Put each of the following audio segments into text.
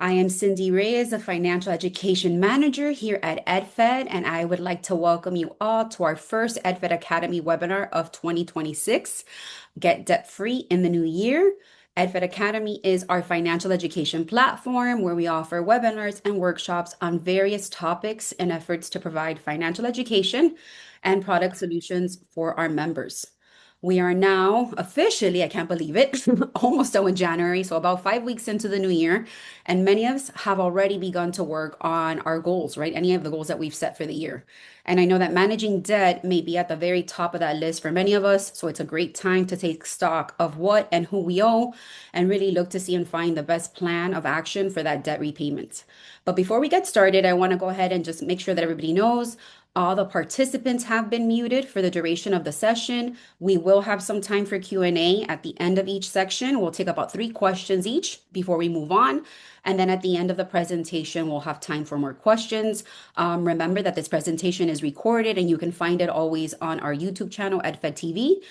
I am Cindy Reyes, a financial education manager here at EdFed, and I would like to welcome you all to our first EdFed Academy webinar of 2026, Get Debt Free in the New Year. EdFed Academy is our financial education platform where we offer webinars and workshops on various topics in efforts to provide financial education and product solutions for our members. We are now officially, I can't believe it, almost done with January, so about 5 weeks into the new year. And many of us have already begun to work on our goals, right? Any of the goals that we've set for the year. And I know that managing debt may be at the very top of that list for many of us. So it's a great time to take stock of what and who we owe and really look to see and find the best plan of action for that debt repayment. But before we get started, I want to go ahead and just make sure that everybody knows all the participants have been muted for the duration of the session. We will have some time for Q&A at the end of each section. We'll take about 3 questions each before we move on. And then at the end of the presentation, we'll have time for more questions. Remember that this presentation is recorded and you can find it always on our YouTube channel, EdFed TV.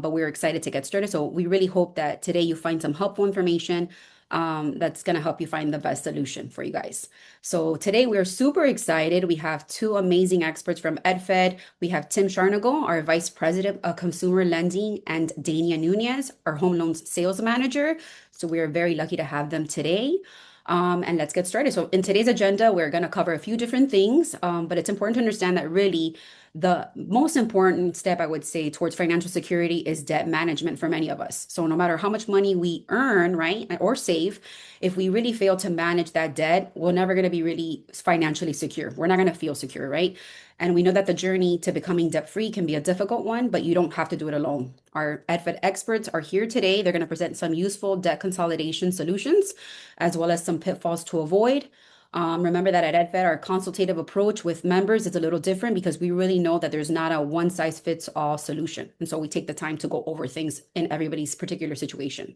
But we're excited to get started. So we really hope that today you find some helpful information that's going to help you find the best solution for you guys. So today we're super excited. We have 2 amazing experts from EdFed. We have Tim Sharnagle, our Vice President of Consumer Lending, and Dania Nunez, our Home Loans Sales Manager. So we are very lucky to have them today. And let's get started. So in today's agenda, we're going to cover a few different things, but it's important to understand that really the most important step, I would say, towards financial security is debt management for many of us. So no matter how much money we earn, right, or save, if we really fail to manage that debt, we're never going to be really financially secure. We're not going to feel secure, right? And we know that the journey to becoming debt-free can be a difficult one, but you don't have to do it alone. Our EdFed experts are here today. They're going to present some useful debt consolidation solutions, as well as some pitfalls to avoid. Remember that at EdFed, our consultative approach with members is a little different because we really know that there's not a one-size-fits-all solution. And so we take the time to go over things in everybody's particular situation.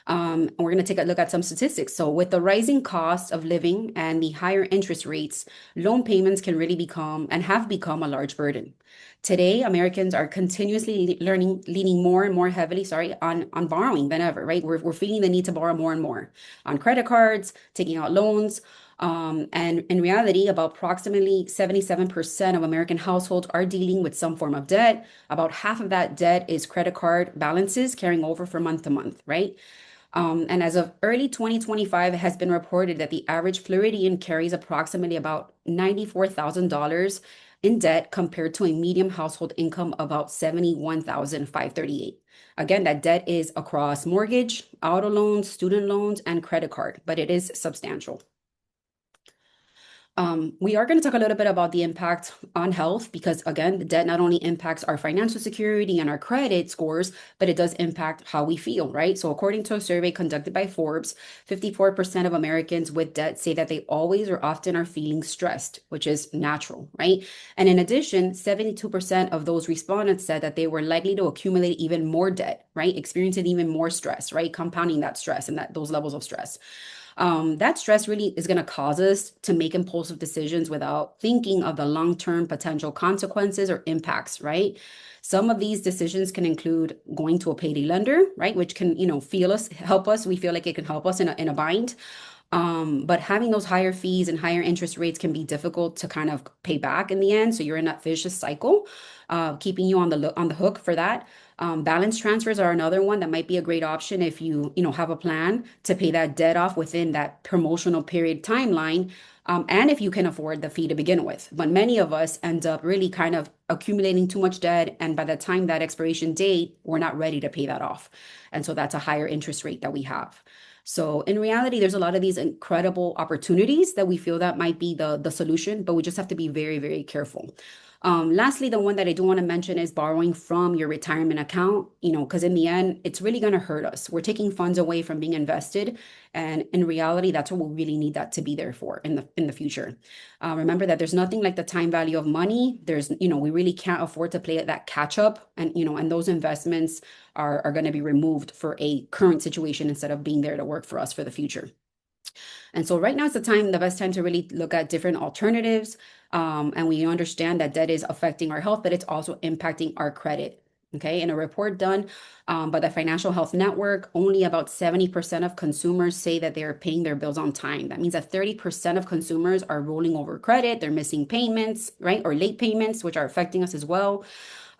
And we're going to take a look at some statistics. So with the rising cost of living and the higher interest rates, loan payments can really become and have become a large burden. Today, Americans are continuously leaning more and more heavily, on borrowing than ever, right? We're feeling the need to borrow more and more on credit cards, taking out loans. And in reality, about approximately 77% of American households are dealing with some form of debt. About half of that debt is credit card balances carrying over from month to month, right? And as of early 2025, it has been reported that the average Floridian carries approximately about $94,000 in debt compared to a median household income of about $71,538. Again, that debt is across mortgage, auto loans, student loans, and credit card, but it is substantial. We are going to talk a little bit about the impact on health because, again, the debt not only impacts our financial security and our credit scores, but it does impact how we feel, right? So according to a survey conducted by Forbes, 54% of Americans with debt say that they always or often are feeling stressed, which is natural, right? And in addition, 72% of those respondents said that they were likely to accumulate even more debt, right? Experiencing even more stress, right? Compounding that stress and those levels of stress. That stress really is going to cause us to make impulsive decisions without thinking of the long-term potential consequences or impacts, right? Some of these decisions can include going to a payday lender, right? Which can, help us. We feel like it can help us in a bind. But having those higher fees and higher interest rates can be difficult to kind of pay back in the end. So you're in that vicious cycle, keeping you on the hook for that. Balance transfers are another one that might be a great option if you have a plan to pay that debt off within that promotional period timeline, and if you can afford the fee to begin with. But many of us end up really kind of accumulating too much debt, and by the time that expiration date, we're not ready to pay that off. And so that's a higher interest rate that we have. So in reality, there's a lot of these incredible opportunities that we feel that might be the solution, but we just have to be very, very careful. Lastly, the one that I do want to mention is borrowing from your retirement account, because in the end, it's really going to hurt us. We're taking funds away from being invested. And in reality, that's what we really need that to be there for in the future. Remember that there's nothing like the time value of money. We really can't afford to play at that catch up. And those investments are going to be removed for a current situation instead of being there to work for us for the future. And so right now is the best time to really look at different alternatives. And we understand that debt is affecting our health, but it's also impacting our credit. Okay, in a report done by the Financial Health Network, only about 70% of consumers say that they're paying their bills on time. That means that 30% of consumers are rolling over credit, they're missing payments, right? Or late payments, which are affecting us as well.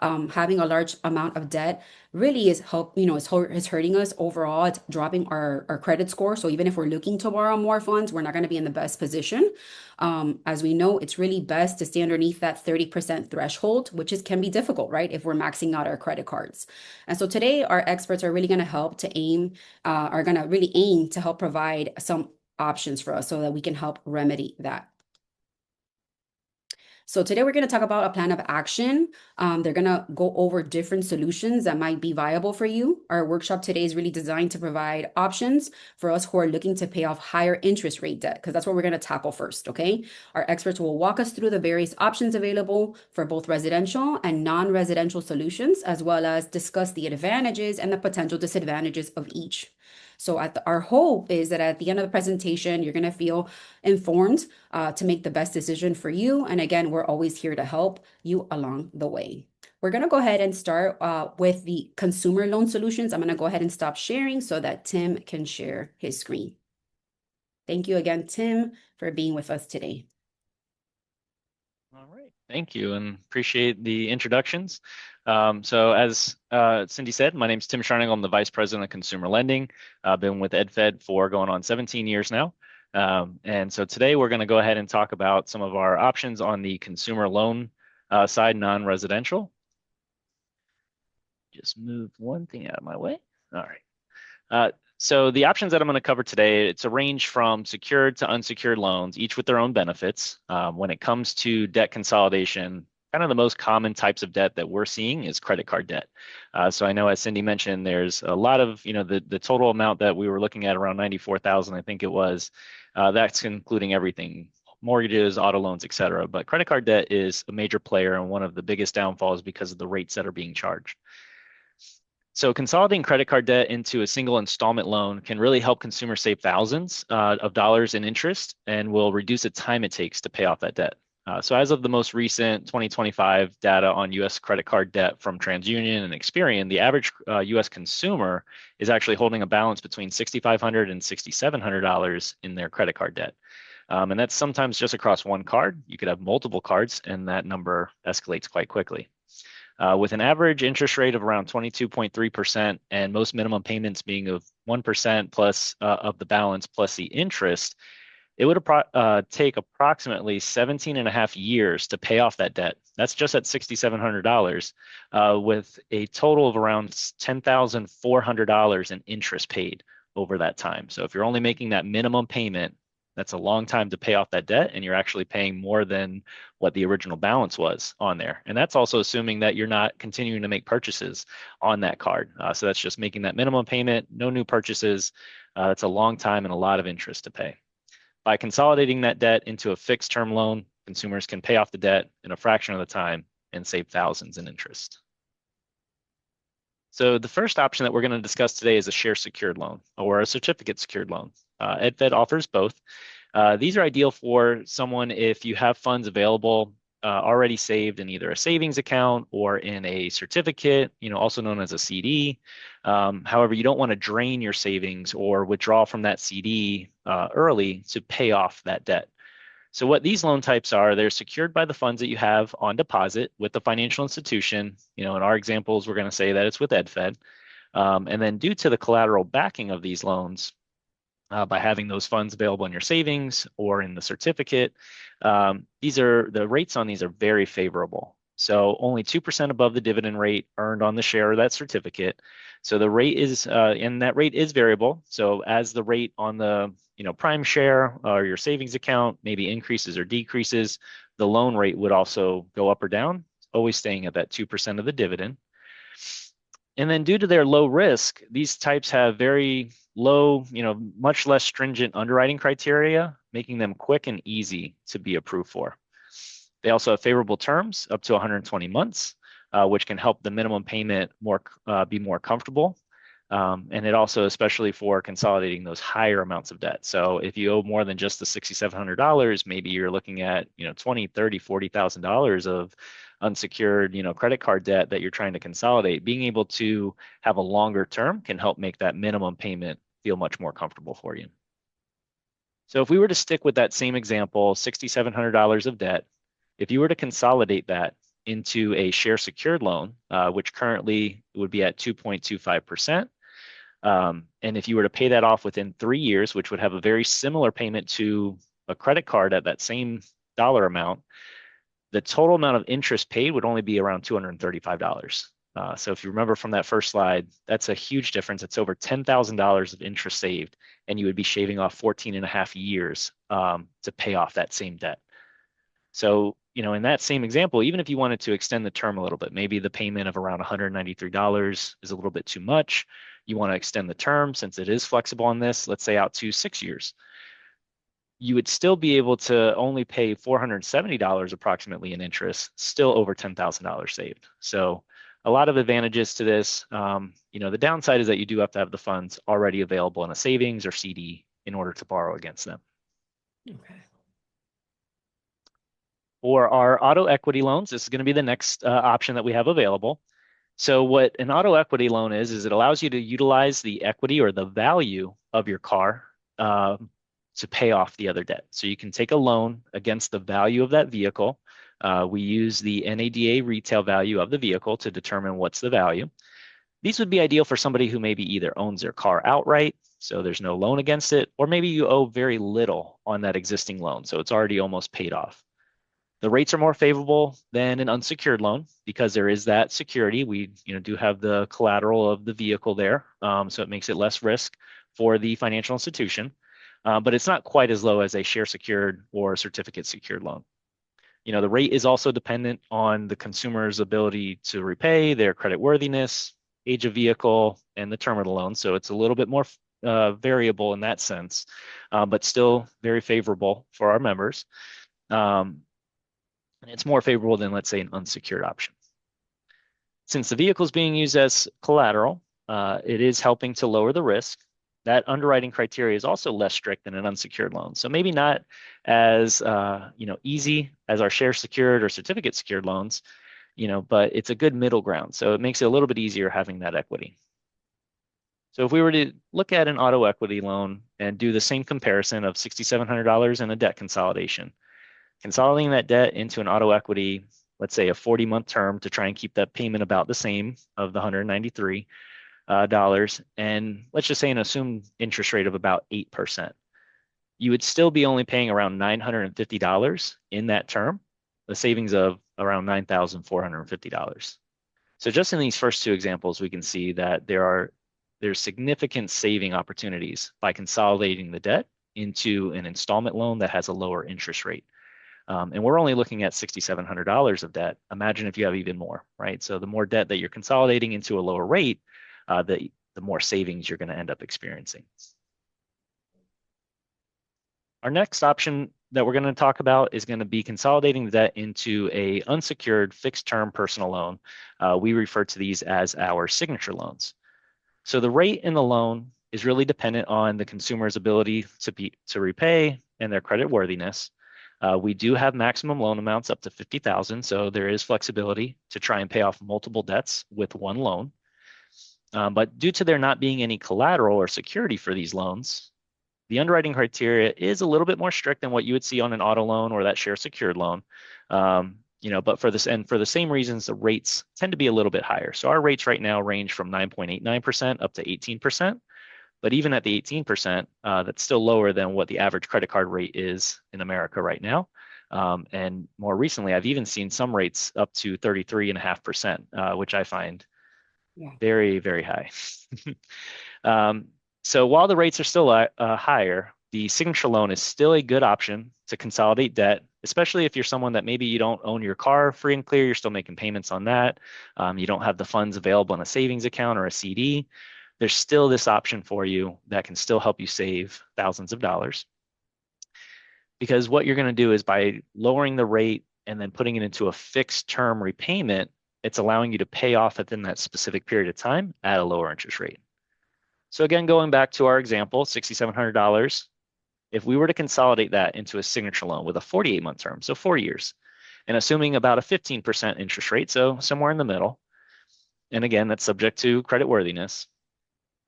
Having a large amount of debt really is hurting us overall. It's dropping our credit score. So even if we're looking to borrow more funds, we're not going to be in the best position. As we know, it's really best to stay underneath that 30% threshold, which can be difficult, right? If we're maxing out our credit cards. And so today, our experts are really going to are going to really aim to help provide some options for us so that we can help remedy that. So today we're going to talk about a plan of action. They're going to go over different solutions that might be viable for you. Our workshop today is really designed to provide options for us who are looking to pay off higher interest rate debt, because that's what we're going to tackle first, okay? Our experts will walk us through the various options available for both residential and non-residential solutions, as well as discuss the advantages and the potential disadvantages of each. So our hope is that at the end of the presentation, you're going to feel informed to make the best decision for you. And again, we're always here to help you along the way. We're going to go ahead and start with the consumer loan solutions. I'm going to go ahead and stop sharing so that Tim can share his screen. Thank you again, Tim, for being with us today. All right, thank you, and appreciate the introductions. So as Cindy said, my name is Tim Sharning. I'm the Vice President of Consumer Lending. I've been with EdFed for going on 17 years now. And so today we're going to go ahead and talk about some of our options on the consumer loan side, non-residential. Just move one thing out of my way. All right. So the options that I'm going to cover today, it's a range from secured to unsecured loans, each with their own benefits. When it comes to debt consolidation, kind of the most common types of debt that we're seeing is credit card debt. So I know, as Cindy mentioned, there's a lot of, the total amount that we were looking at around 94,000, I think it was. That's including everything, mortgages, auto loans, et cetera. But credit card debt is a major player and one of the biggest downfalls because of the rates that are being charged. So consolidating credit card debt into a single installment loan can really help consumers save thousands of dollars in interest and will reduce the time it takes to pay off that debt. So as of the most recent 2025 data on U.S. credit card debt from TransUnion and Experian, the average U.S. consumer is actually holding a balance between $6,500 and $6,700 in their credit card debt. And that's sometimes just across one card. You could have multiple cards, and that number escalates quite quickly. With an average interest rate of around 22.3% and most minimum payments being of 1% plus of the balance plus the interest, it would take approximately 17 and a half years to pay off that debt. That's just at $6,700 with a total of around $10,400 in interest paid over that time. So if you're only making that minimum payment, that's a long time to pay off that debt, and you're actually paying more than what the original balance was on there. And that's also assuming that you're not continuing to make purchases on that card. So that's just making that minimum payment, no new purchases. That's a long time and a lot of interest to pay. By consolidating that debt into a fixed term loan, consumers can pay off the debt in a fraction of the time and save thousands in interest. So the first option that we're going to discuss today is a share secured loan or a certificate secured loan. EdFed offers both. These are ideal for someone if you have funds available already saved in either a savings account or in a certificate, also known as a CD. However, you don't want to drain your savings or withdraw from that CD early to pay off that debt. So what these loan types are, they're secured by the funds that you have on deposit with the financial institution. In our examples, we're going to say that it's with EdFed. And then due to the collateral backing of these loans, by having those funds available in your savings or in the certificate, the rates on these are very favorable. So only 2% above the dividend rate earned on the share of that certificate. So the rate is, and that rate is variable. So as the rate on the prime share or your savings account maybe increases or decreases, the loan rate would also go up or down, always staying at that 2% of the dividend. And then due to their low risk, these types have very low, much less stringent underwriting criteria, making them quick and easy to be approved for. They also have favorable terms up to 120 months, which can help the minimum payment be more comfortable. And it also, especially for consolidating those higher amounts of debt. So if you owe more than just the $6,700, maybe you're looking at $20,000, $30,000, $40,000 unsecured, credit card debt that you're trying to consolidate, being able to have a longer term can help make that minimum payment feel much more comfortable for you. So if we were to stick with that same example, $6,700 of debt, if you were to consolidate that into a share secured loan, which currently would be at 2.25%, and if you were to pay that off within 3 years, which would have a very similar payment to a credit card at that same dollar amount, the total amount of interest paid would only be around $235. So if you remember from that first slide, that's a huge difference. It's over $10,000 of interest saved, and you would be shaving off 14 and a half years to pay off that same debt. So, in that same example, even if you wanted to extend the term a little bit, maybe the payment of around $193 is a little bit too much. You want to extend the term since it is flexible on this, let's say out to 6 years. You would still be able to only pay $470 approximately in interest, still over $10,000 saved. So a lot of advantages to this. The downside is that you do have to have the funds already available in a savings or CD in order to borrow against them. Okay. For our auto equity loans, this is going to be the next option that we have available. So what an auto equity loan is it allows you to utilize the equity or the value of your car to pay off the other debt. So you can take a loan against the value of that vehicle. We use the NADA retail value of the vehicle to determine what's the value. These would be ideal for somebody who maybe either owns their car outright, so there's no loan against it, or maybe you owe very little on that existing loan, so it's already almost paid off. The rates are more favorable than an unsecured loan because there is that security. We do have the collateral of the vehicle there, so it makes it less risk for the financial institution, but it's not quite as low as a share secured or certificate secured loan. The rate is also dependent on the consumer's ability to repay, their credit worthiness, age of vehicle, and the term of the loan. So it's a little bit more variable in that sense, but still very favorable for our members. And it's more favorable than, let's say, an unsecured option. Since the vehicle is being used as collateral, it is helping to lower the risk. That underwriting criteria is also less strict than an unsecured loan. So maybe not as easy as our share secured or certificate secured loans, but it's a good middle ground. So it makes it a little bit easier having that equity. So if we were to look at an auto equity loan and do the same comparison of $6,700 and a debt consolidation, consolidating that debt into an auto equity, let's say a 40-month term to try and keep that payment about the same of the $193, and let's just say an assumed interest rate of about 8%. You would still be only paying around $950 in that term, a savings of around $9,450. So just in these first two examples, we can see that there's significant saving opportunities by consolidating the debt into an installment loan that has a lower interest rate. And we're only looking at $6,700 of debt. Imagine if you have even more, right? So the more debt that you're consolidating into a lower rate, the more savings you're going to end up experiencing. Our next option that we're going to talk about is going to be consolidating the debt into a unsecured fixed-term personal loan. We refer to these as our signature loans. So the rate in the loan is really dependent on the consumer's ability to repay and their credit worthiness. We do have maximum loan amounts up to $50,000, so there is flexibility to try and pay off multiple debts with one loan. But due to there not being any collateral or security for these loans, the underwriting criteria is a little bit more strict than what you would see on an auto loan or that share secured loan. But for the same reasons, the rates tend to be a little bit higher. So our rates right now range from 9.89% up to 18%. But even at the 18%, that's still lower than what the average credit card rate is in America right now. And more recently, I've even seen some rates up to 33.5%, which I find very, very high. So while the rates are still higher, the signature loan is still a good option to consolidate debt, especially if you're someone that maybe you don't own your car free and clear, you're still making payments on that. You don't have the funds available in a savings account or a CD. There's still this option for you that can still help you save thousands of dollars. Because what you're going to do is by lowering the rate and then putting it into a fixed term repayment, it's allowing you to pay off within that specific period of time at a lower interest rate. So again, going back to our example, $6,700, if we were to consolidate that into a signature loan with a 48-month term, so 4 years, and assuming about a 15% interest rate, so somewhere in the middle, and again, that's subject to creditworthiness,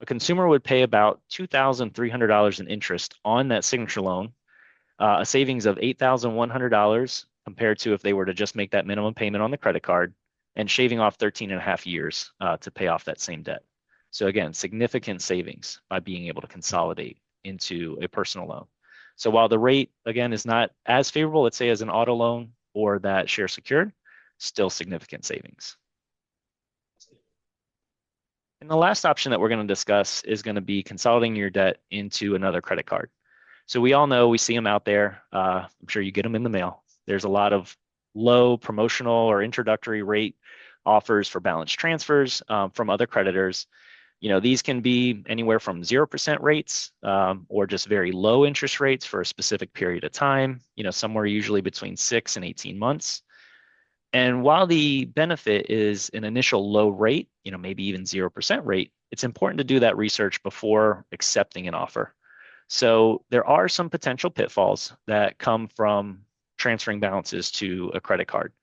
a consumer would pay about $2,300 in interest on that signature loan, a savings of $8,100 compared to if they were to just make that minimum payment on the credit card, and shaving off 13 and a half years to pay off that same debt. So again, significant savings by being able to consolidate into a personal loan. So while the rate, again, is not as favorable, let's say as an auto loan or that share secured, still significant savings. And the last option that we're going to discuss is going to be consolidating your debt into another credit card. So we all know, we see them out there. I'm sure you get them in the mail. There's a lot of low promotional or introductory rate offers for balance transfers from other creditors. These can be anywhere from 0% rates or just very low interest rates for a specific period of time, somewhere usually between 6 and 18 months. And while the benefit is an initial low rate, maybe even 0% rate, it's important to do that research before accepting an offer. So there are some potential pitfalls that come from transferring balances to a credit card.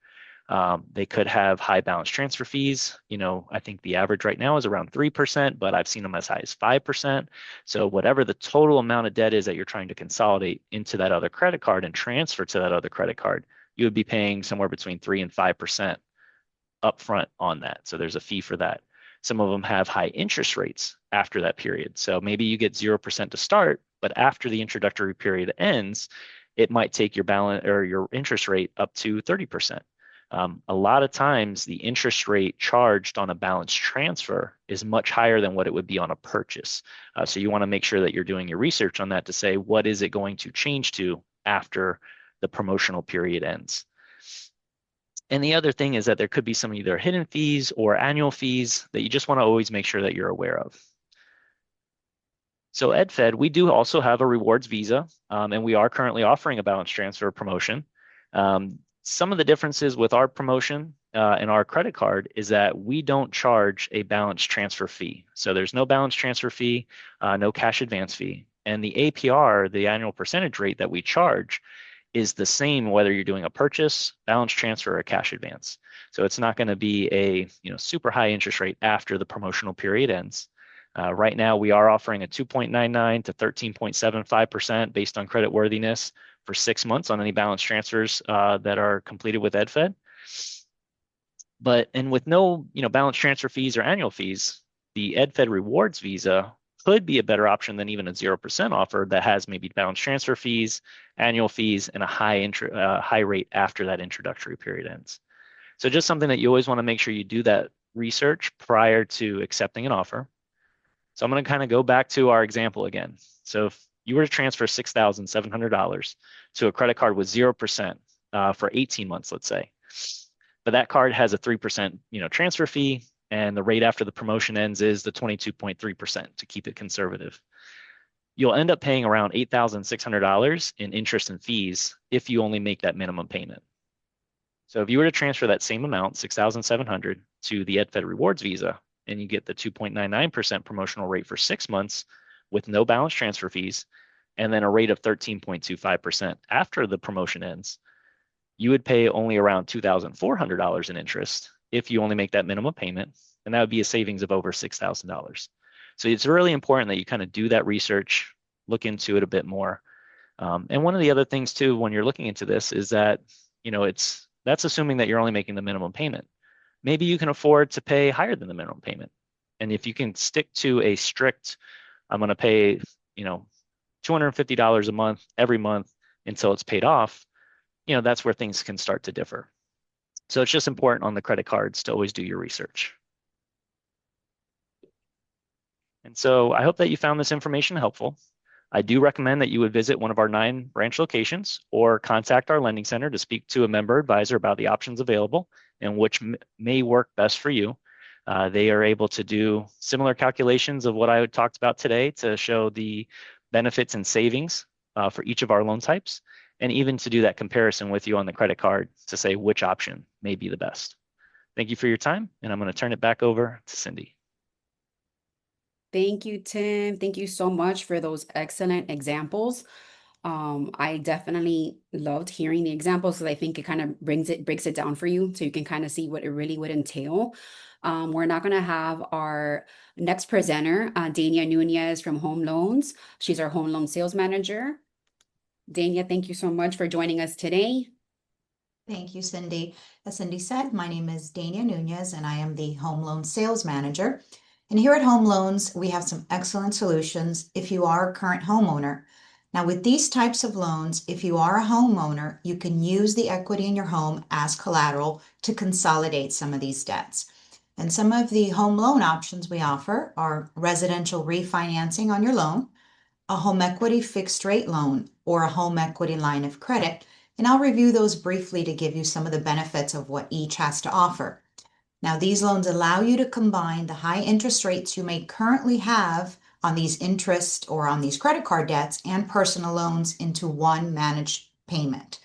They could have high balance transfer fees. I think the average right now is around 3%, but I've seen them as high as 5%. So whatever the total amount of debt is that you're trying to consolidate into that other credit card and transfer to that other credit card, you would be paying somewhere between 3 and 5% upfront on that. So there's a fee for that. Some of them have high interest rates after that period. So maybe you get 0% to start, but after the introductory period ends, it might take your balance or your interest rate up to 30%. A lot of times the interest rate charged on a balance transfer is much higher than what it would be on a purchase. So you want to make sure that you're doing your research on that to say, what is it going to change to after the promotional period ends? And the other thing is that there could be some either hidden fees or annual fees that you just want to always make sure that you're aware of. So EdFed, we do also have a rewards visa, and we are currently offering a balance transfer promotion. Some of the differences with our promotion and our credit card is that we don't charge a balance transfer fee. So there's no balance transfer fee, no cash advance fee. And the APR, the annual percentage rate that we charge, is the same whether you're doing a purchase, balance transfer, or a cash advance. So it's not going to be a super high interest rate after the promotional period ends. Right now, we are offering a 2.99 to 13.75% based on credit worthiness for 6 months on any balance transfers that are completed with EdFed. And with no balance transfer fees or annual fees, the EdFed Rewards Visa could be a better option than even a 0% offer that has maybe balance transfer fees, annual fees, and a high rate after that introductory period ends. So just something that you always want to make sure you do that research prior to accepting an offer. So I'm going to kind of go back to our example again. So if you were to transfer $6,700 to a credit card with 0% for 18 months, let's say, but that card has a 3% transfer fee, and the rate after the promotion ends is the 22.3% to keep it conservative. You'll end up paying around $8,600 in interest and fees if you only make that minimum payment. So if you were to transfer that same amount, $6,700, to the EdFed Rewards Visa, and you get the 2.99% promotional rate for 6 months with no balance transfer fees, and then a rate of 13.25% after the promotion ends, you would pay only around $2,400 in interest if you only make that minimum payment, and that would be a savings of over $6,000. So it's really important that you kind of do that research, look into it a bit more. And one of the other things too, when you're looking into this, is that that's assuming that you're only making the minimum payment. Maybe you can afford to pay higher than the minimum payment. And if you can stick to a strict, I'm going to pay, $250 a month every month until it's paid off, that's where things can start to differ. So it's just important on the credit cards to always do your research. And so I hope that you found this information helpful. I do recommend that you would visit one of our 9 branch locations or contact our lending center to speak to a member advisor about the options available and which may work best for you. They are able to do similar calculations of what I talked about today to show the benefits and savings for each of our loan types, and even to do that comparison with you on the credit card to say which option may be the best. Thank you for your time, and I'm going to turn it back over to Cindy. Thank you, Tim. Thank you so much for those excellent examples. I definitely loved hearing the examples because I think it kind of breaks it down for you so you can kind of see what it really would entail. We're not going to have our next presenter, Dania Nunez from Home Loans. She's our home loan sales manager. Dania, thank you so much for joining us today. Thank you, Cindy. As Cindy said, my name is Dania Nunez and I am the Home Loan Sales Manager. And here at Home Loans, we have some excellent solutions if you are a current homeowner. Now, with these types of loans, if you are a homeowner, you can use the equity in your home as collateral to consolidate some of these debts. And some of the home loan options we offer are residential refinancing on your loan, a home equity fixed rate loan, or a home equity line of credit. And I'll review those briefly to give you some of the benefits of what each has to offer. Now, these loans allow you to combine the high interest rates you may currently have on these interest or on these credit card debts and personal loans into one managed payment.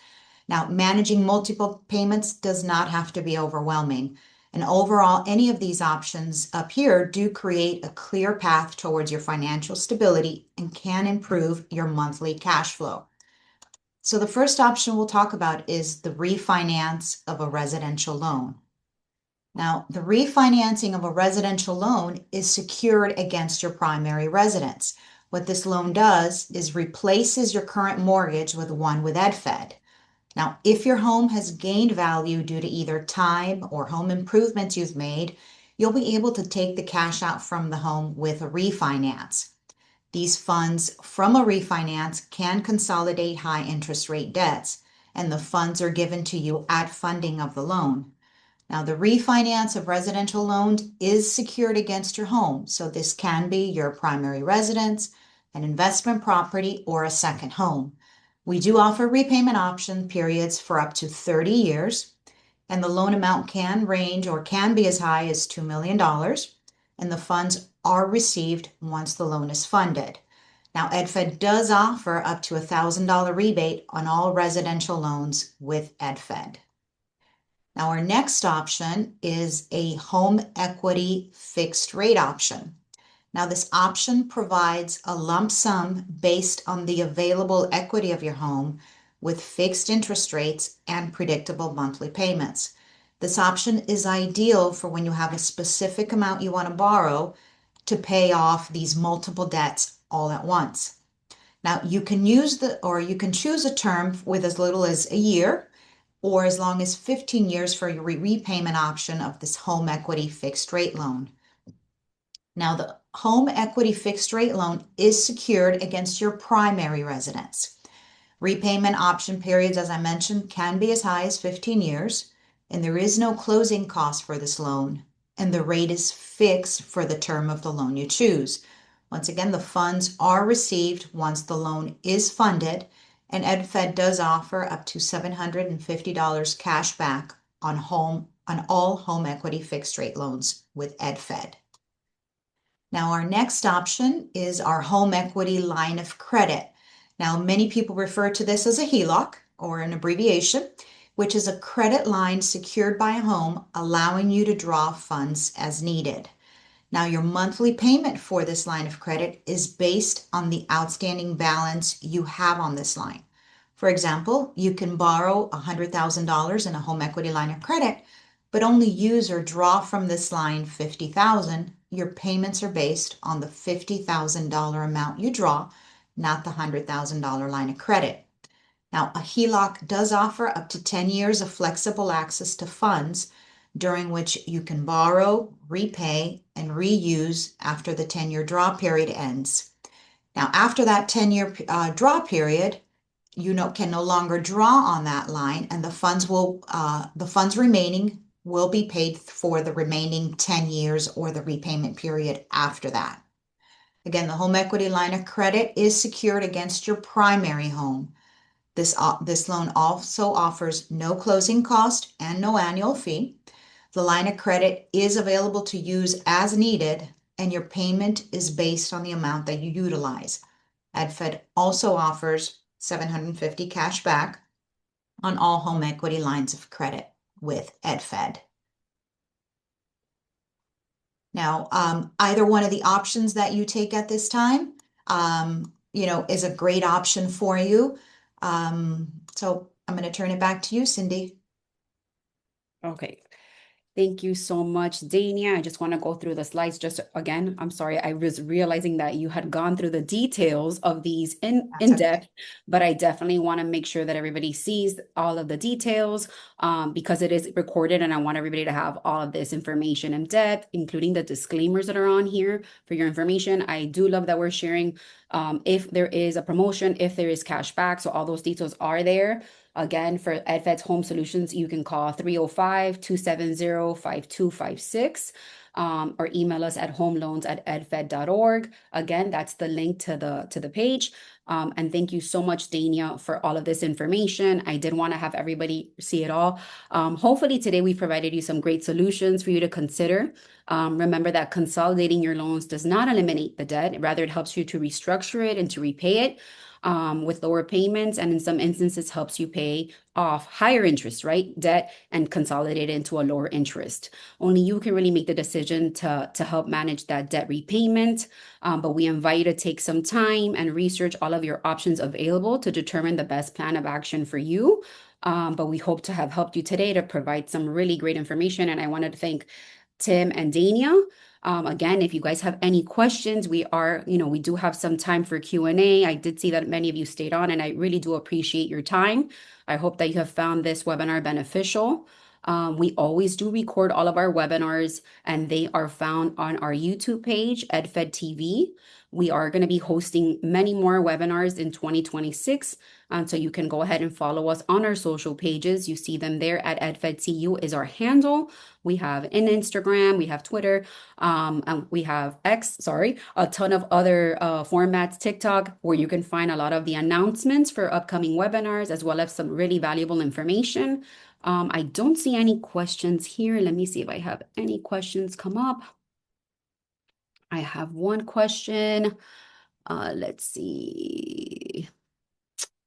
Now, managing multiple payments does not have to be overwhelming. And overall, any of these options up here do create a clear path towards your financial stability and can improve your monthly cash flow. So the first option we'll talk about is the refinance of a residential loan. Now, the refinancing of a residential loan is secured against your primary residence. What this loan does is replaces your current mortgage with one with EdFed. Now, if your home has gained value due to either time or home improvements you've made, you'll be able to take the cash out from the home with a refinance. These funds from a refinance can consolidate high interest rate debts, and the funds are given to you at funding of the loan. Now, the refinance of residential loans is secured against your home, so this can be your primary residence, an investment property, or a second home. We do offer repayment option periods for up to 30 years, and the loan amount can range or can be as high as $2 million, and the funds are received once the loan is funded. Now, EdFed does offer up to a $1,000 rebate on all residential loans with EdFed. Now, our next option is a home equity fixed rate option. Now, this option provides a lump sum based on the available equity of your home with fixed interest rates and predictable monthly payments. This option is ideal for when you have a specific amount you want to borrow to pay off these multiple debts all at once. Now, you can choose a term with as little as a year or as long as 15 years for your repayment option of this home equity fixed rate loan. Now, the home equity fixed rate loan is secured against your primary residence. Repayment option periods, as I mentioned, can be as high as 15 years, and there is no closing cost for this loan, and the rate is fixed for the term of the loan you choose. Once again, the funds are received once the loan is funded, and EdFed does offer up to $750 cash back on all home equity fixed rate loans with EdFed. Now, our next option is our home equity line of credit. Now, many people refer to this as a HELOC or an abbreviation, which is a credit line secured by a home, allowing you to draw funds as needed. Now, your monthly payment for this line of credit is based on the outstanding balance you have on this line. For example, you can borrow $100,000 in a home equity line of credit, but only use or draw from this line $50,000. Your payments are based on the $50,000 amount you draw, not the $100,000 line of credit. Now, a HELOC does offer up to 10 years of flexible access to funds during which you can borrow, repay, and reuse after the 10-year draw period ends. Now, after that 10-year draw period, you can no longer draw on that line, and the funds remaining will be paid for the remaining 10 years or the repayment period after that. Again, the home equity line of credit is secured against your primary home. This loan also offers no closing cost and no annual fee. The line of credit is available to use as needed, and your payment is based on the amount that you utilize. EdFed also offers $750 cash back on all home equity lines of credit with EdFed. Now, either one of the options that you take at this time is a great option for you. So I'm going to turn it back to you, Cindy. Okay. Thank you so much, Dania. I just want to go through the slides just again. I'm sorry, I was realizing that you had gone through the details of these That's in okay. depth, but I definitely want to make sure that everybody sees all of the details because it is recorded and I want everybody to have all of this information in depth, including the disclaimers that are on here for your information. I do love that we're sharing if there is a promotion, if there is cash back. So all those details are there. Again, for EdFed's Home Solutions, you can call 305-270-5256 or email us at homeloans@edfed.org. Again, that's the link to the page. And thank you so much, Dania, for all of this information. I did want to have everybody see it all. Hopefully today we provided you some great solutions for you to consider. Remember that consolidating your loans does not eliminate the debt. Rather, it helps you to restructure it and to repay it with lower payments, and in some instances helps you pay off higher interest, right? Debt and consolidate it into a lower interest. Only you can really make the decision to help manage that debt repayment. But we invite you to take some time and research all of your options available to determine the best plan of action for you. But we hope to have helped you today to provide some really great information. And I wanted to thank Tim and Dania. Again, if you guys have any questions, we do have some time for Q&A. I did see that many of you stayed on, and I really do appreciate your time. I hope that you have found this webinar beneficial. We always do record all of our webinars, and they are found on our YouTube page, EdFed TV. We are going to be hosting many more webinars in 2026. So you can go ahead and follow us on our social pages. You see them there at EdFedCU is our handle. We have an Instagram, we have Twitter, and we have a ton of other formats, TikTok, where you can find a lot of the announcements for upcoming webinars, as well as some really valuable information. I don't see any questions here. Let me see if I have any questions come up. I have one question. Let's see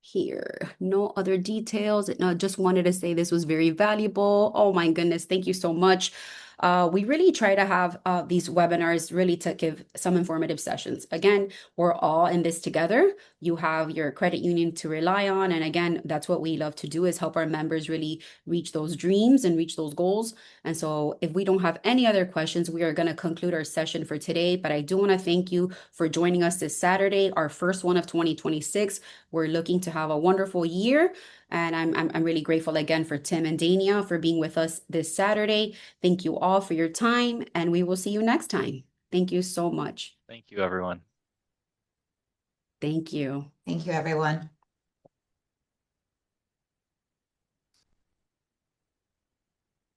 here. No other details. No, just wanted to say this was very valuable. Oh my goodness, thank you so much. We really try to have these webinars really to give some informative sessions. Again, we're all in this together. You have your credit union to rely on. And again, that's what we love to do, is help our members really reach those dreams and reach those goals. And so if we don't have any other questions, we are going to conclude our session for today. But I do want to thank you for joining us this Saturday, our first one of 2026. We're looking to have a wonderful year. And I'm really grateful again for Tim and Dania for being with us this Saturday. Thank you all for your time, and we will see you next time. Thank you so much. Thank you, everyone. Thank you. Thank you, everyone.